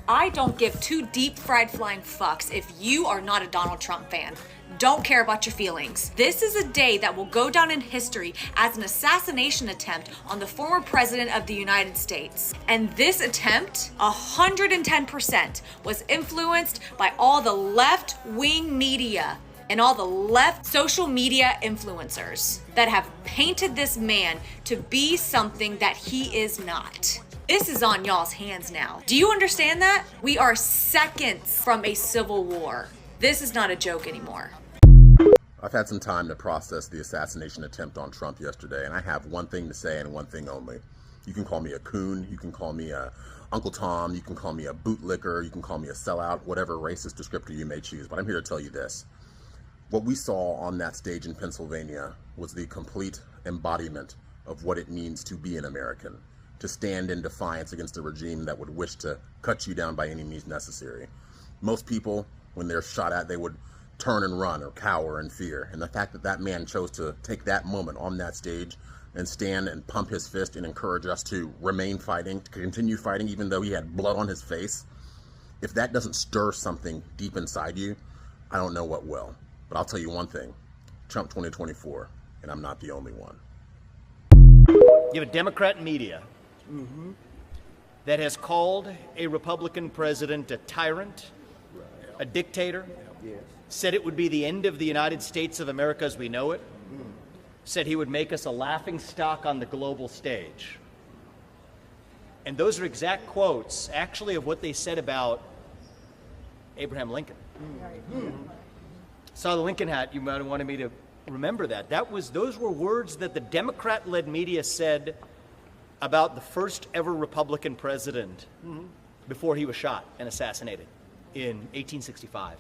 I don't give two deep fried flying fucks if you are not a Donald Trump fan. Don't care about your feelings. This is a day that will go down in history as an assassination attempt on the former president of the United States. And this attempt, 110%, was influenced by all the left-wing media and all the left social media influencers that have painted this man to be something that he is not. This is on y'all's hands now. Do you understand that? We are seconds from a civil war. This is not a joke anymore. I've had some time to process the assassination attempt on Trump yesterday, and I have one thing to say and one thing only. You can call me a coon, you can call me a Uncle Tom, you can call me a bootlicker, you can call me a sellout, whatever racist descriptor you may choose, but I'm here to tell you this. What we saw on that stage in Pennsylvania was the complete embodiment of what it means to be an American, to stand in defiance against a regime that would wish to cut you down by any means necessary. Most people, when they're shot at, they would turn and run or cower in fear. And the fact that that man chose to take that moment on that stage and stand and pump his fist and encourage us to remain fighting, to continue fighting even though he had blood on his face, if that doesn't stir something deep inside you, I don't know what will. But I'll tell you one thing, Trump 2024, and I'm not the only one. You have a Democrat media that has called a Republican president a tyrant, a dictator, said it would be the end of the United States of America as we know it, said he would make us a laughing stock on the global stage. And those are exact quotes, actually, of what they said about Abraham Lincoln. Saw the Lincoln hat, you might have wanted me to remember that. Those were words that the Democrat-led media said about the first ever Republican president before he was shot and assassinated in 1865.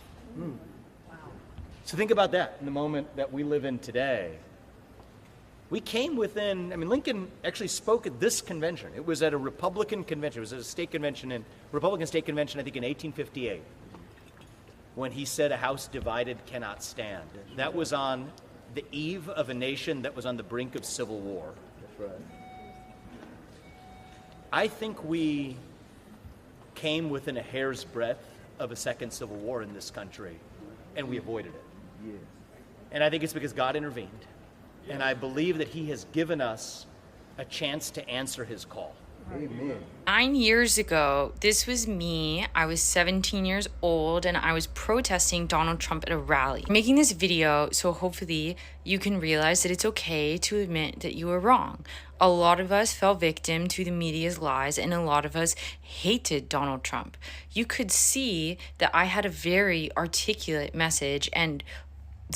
So think about that in the moment that we live in today. We came within, Lincoln actually spoke at this convention. It was at a Republican convention. It was at a state convention, Republican state convention, I think in 1858, when he said a house divided cannot stand. That was on the eve of a nation that was on the brink of civil war. That's right. I think we came within a hair's breadth of a second civil war in this country, and we avoided it. Yes. And I think it's because God intervened. And I believe that he has given us a chance to answer his call. Amen. 9 years ago, this was me. I was 17 years old and I was protesting Donald Trump at a rally. I'm making this video so hopefully you can realize that it's okay to admit that you were wrong. A lot of us fell victim to the media's lies and a lot of us hated Donald Trump. You could see that I had a very articulate message and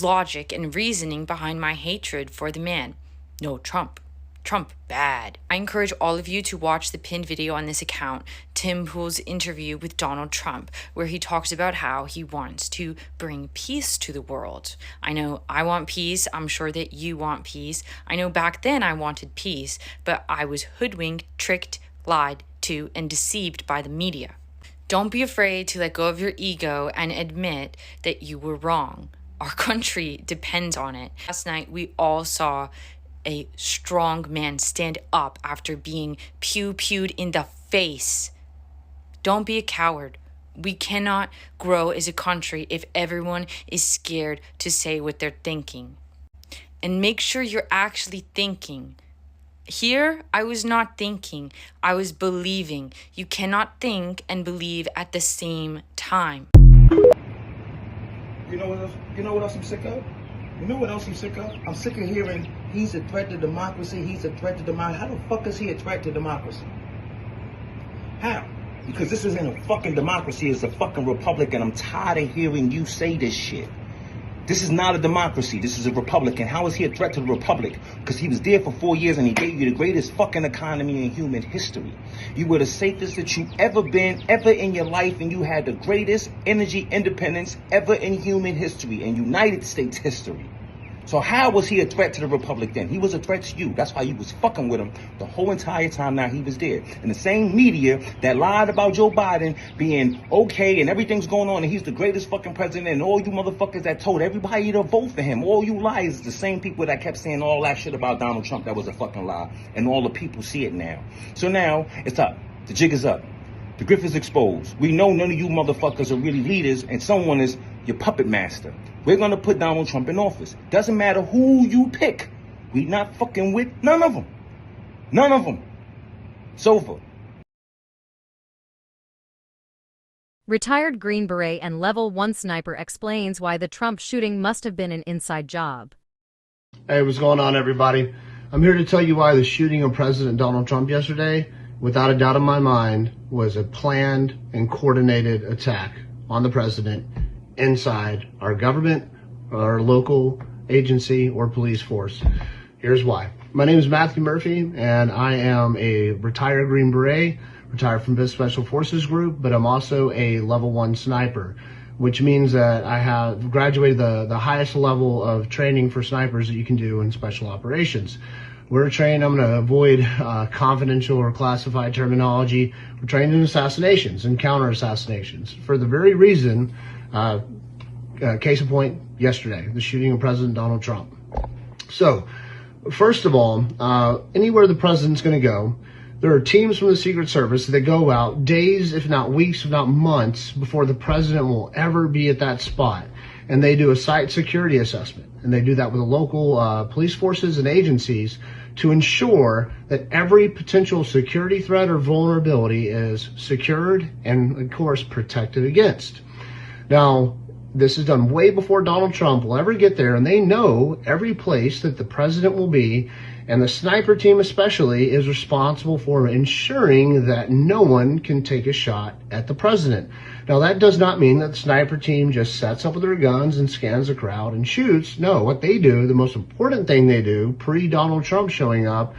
logic and reasoning behind my hatred for the man. No, Trump bad. I encourage all of you to watch the pinned video on this account, Tim Pool's interview with Donald Trump, where he talks about how he wants to bring peace to the world. I know I want peace. I'm sure that you want peace. I know back then I wanted peace, but I was hoodwinked, tricked, lied to, and deceived by the media. Don't be afraid to let go of your ego and admit that you were wrong. Our country depends on it. Last night, we all saw a strong man stand up after being pew-pewed in the face. Don't be a coward. We cannot grow as a country if everyone is scared to say what they're thinking. And make sure you're actually thinking. Here, I was not thinking. I was believing. You cannot think and believe at the same time. You know what else I'm sick of? You know what else I'm sick of? I'm sick of hearing he's a threat to democracy, he's a threat to democracy. How the fuck is he a threat to democracy? How? Because this isn't a fucking democracy, it's a fucking republic, and I'm tired of hearing you say this shit. This is not a democracy, this is a republic, and how is he a threat to the republic? Because he was there for 4 years and he gave you the greatest fucking economy in human history. You were the safest that you ever been, ever in your life, and you had the greatest energy independence ever in human history, in United States history. So how was he a threat to the republic then? He was a threat to you. That's why you was fucking with him the whole entire time now he was there. And the same media that lied about Joe Biden being okay and everything's going on and he's the greatest fucking president, and all you motherfuckers that told everybody to vote for him, all you lies, is the same people that kept saying all that shit about Donald Trump that was a fucking lie. And all the people see it now. So now it's up. The jig is up. The grift is exposed. We know none of you motherfuckers are really leaders, and someone is your puppet master. We're gonna put Donald Trump in office. Doesn't matter who you pick. We not fucking with none of them. None of them. It's over. Retired Green Beret and Level 1 sniper explains why the Trump shooting must have been an inside job. Hey, what's going on, everybody? I'm here to tell you why the shooting of President Donald Trump yesterday, without a doubt in my mind, was a planned and coordinated attack on the president inside our government, our local agency, or police force. Here's why. My name is Matthew Murphy, and I am a retired Green Beret, retired from this Special Forces group, but I'm also a Level 1 sniper, which means that I have graduated the highest level of training for snipers that you can do in special operations. We're trained, I'm going to avoid confidential or classified terminology. We're trained in assassinations and counter assassinations for the very reason, case in point, yesterday, the shooting of President Donald Trump. So, first of all, anywhere the president's going to go, there are teams from the Secret Service that go out days, if not weeks, if not months, before the president will ever be at that spot. And they do a site security assessment. And they do that with the local police forces and agencies to ensure that every potential security threat or vulnerability is secured and, of course, protected against. Now, this is done way before Donald Trump will ever get there, and they know every place that the president will be, and the sniper team especially is responsible for ensuring that no one can take a shot at the president. Now, that does not mean that the sniper team just sets up with their guns and scans the crowd and shoots. No, what they do, the most important thing they do pre-Donald Trump showing up,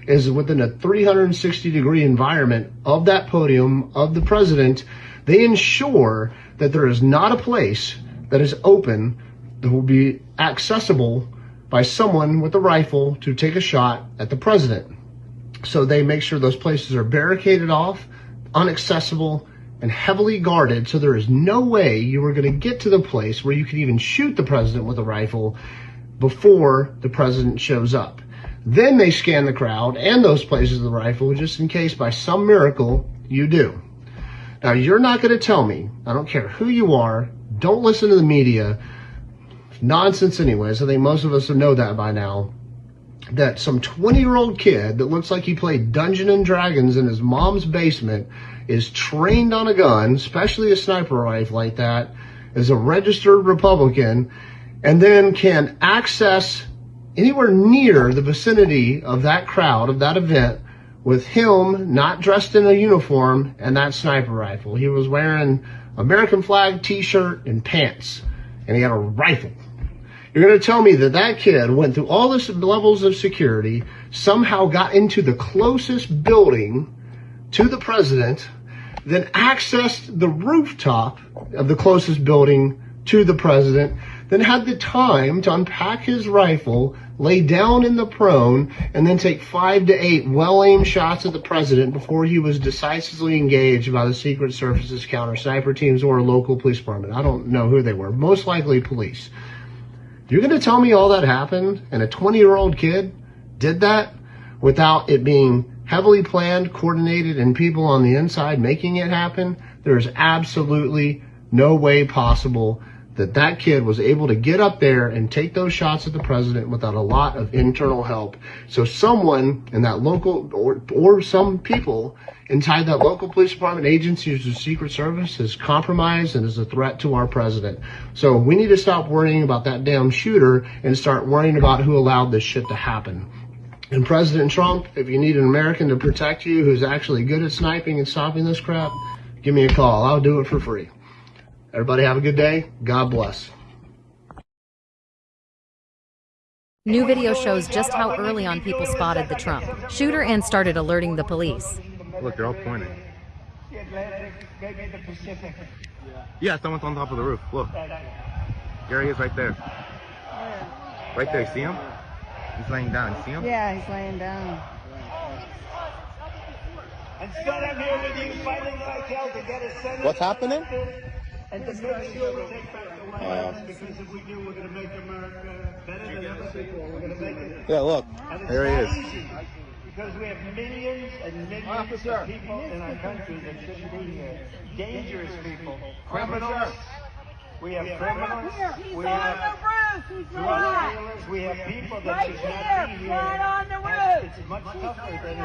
is within a 360-degree environment of that podium of the president, they ensure that there is not a place that is open that will be accessible by someone with a rifle to take a shot at the president. So they make sure those places are barricaded off, inaccessible, and heavily guarded, so there is no way you are going to get to the place where you can even shoot the president with a rifle before the president shows up. Then they scan the crowd and those places of the rifle just in case by some miracle you do. Now, you're not going to tell me, I don't care who you are, don't listen to the media, nonsense anyways, I think most of us know that by now, that some 20-year-old kid that looks like he played Dungeons and Dragons in his mom's basement is trained on a gun, especially a sniper rifle like that, is a registered Republican, and then can access anywhere near the vicinity of that crowd, of that event, with him not dressed in a uniform and that sniper rifle. He was wearing American flag t-shirt and pants, and he had a rifle. You're going to tell me that that kid went through all this levels of security, somehow got into the closest building to the president, then accessed the rooftop of the closest building to the president, then had the time to unpack his rifle, lay down in the prone, and then take 5 to 8 well-aimed shots at the president before he was decisively engaged by the Secret Service's counter sniper teams or a local police department. I don't know who they were. Most likely police. You're going to tell me all that happened and a 20-year-old kid did that without it being heavily planned, coordinated, and people on the inside making it happen? There is absolutely no way possible that that kid was able to get up there and take those shots at the president without a lot of internal help. So someone in that local, or some people inside that local police department, agencies, or Secret Service is compromised and is a threat to our president. So we need to stop worrying about that damn shooter and start worrying about who allowed this shit to happen. And President Trump, if you need an American to protect you who's actually good at sniping and stopping this crap, give me a call. I'll do it for free. Everybody have a good day. God bless. New video shows just how early on people spotted the Trump shooter and started alerting the police. Look, they're all pointing. Yeah, someone's on top of the roof. Look. There he is right there. Right there, see him? He's laying down. See him? Yeah, he's laying down. What's happening? And to make sure we take back the White House, because if we do, we're going to make America better than ever before. We're going to make it. Yeah, look. There he is. Because we have millions and millions of people in our country that shouldn't be here. Dangerous people. Criminals. We have criminals. We have drug dealers. We have people that should not be here. It's much tougher than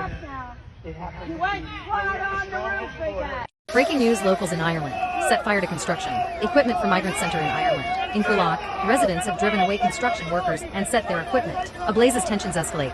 it happens. You went right on the roof again. Breaking news, locals in Ireland set fire to construction. Equipment for migrant center in Ireland. In Coolock, residents have driven away construction workers and set their equipment. Ablaze as tensions escalate.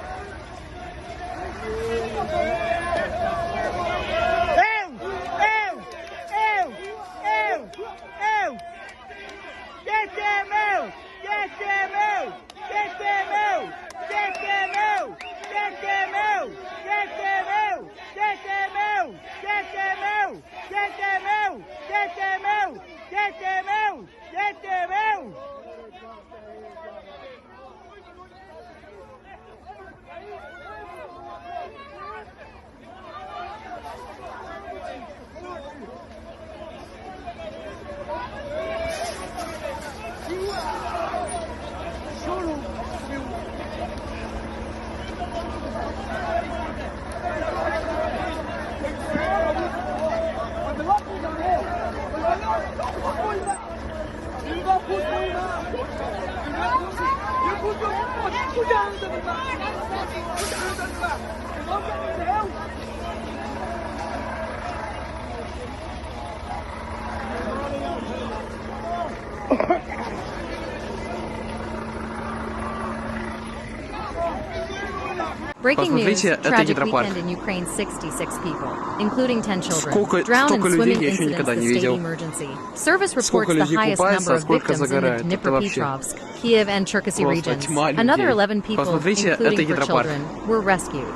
Breaking news, tragic weekend in Ukraine, 66 people, including 10 children, drowned in swimming incidents, the state emergency. Service reports the highest number of victims in the Dnipropetrovsk, Kiev and Cherkasy regions. Another 11 people, including 4 children, were rescued.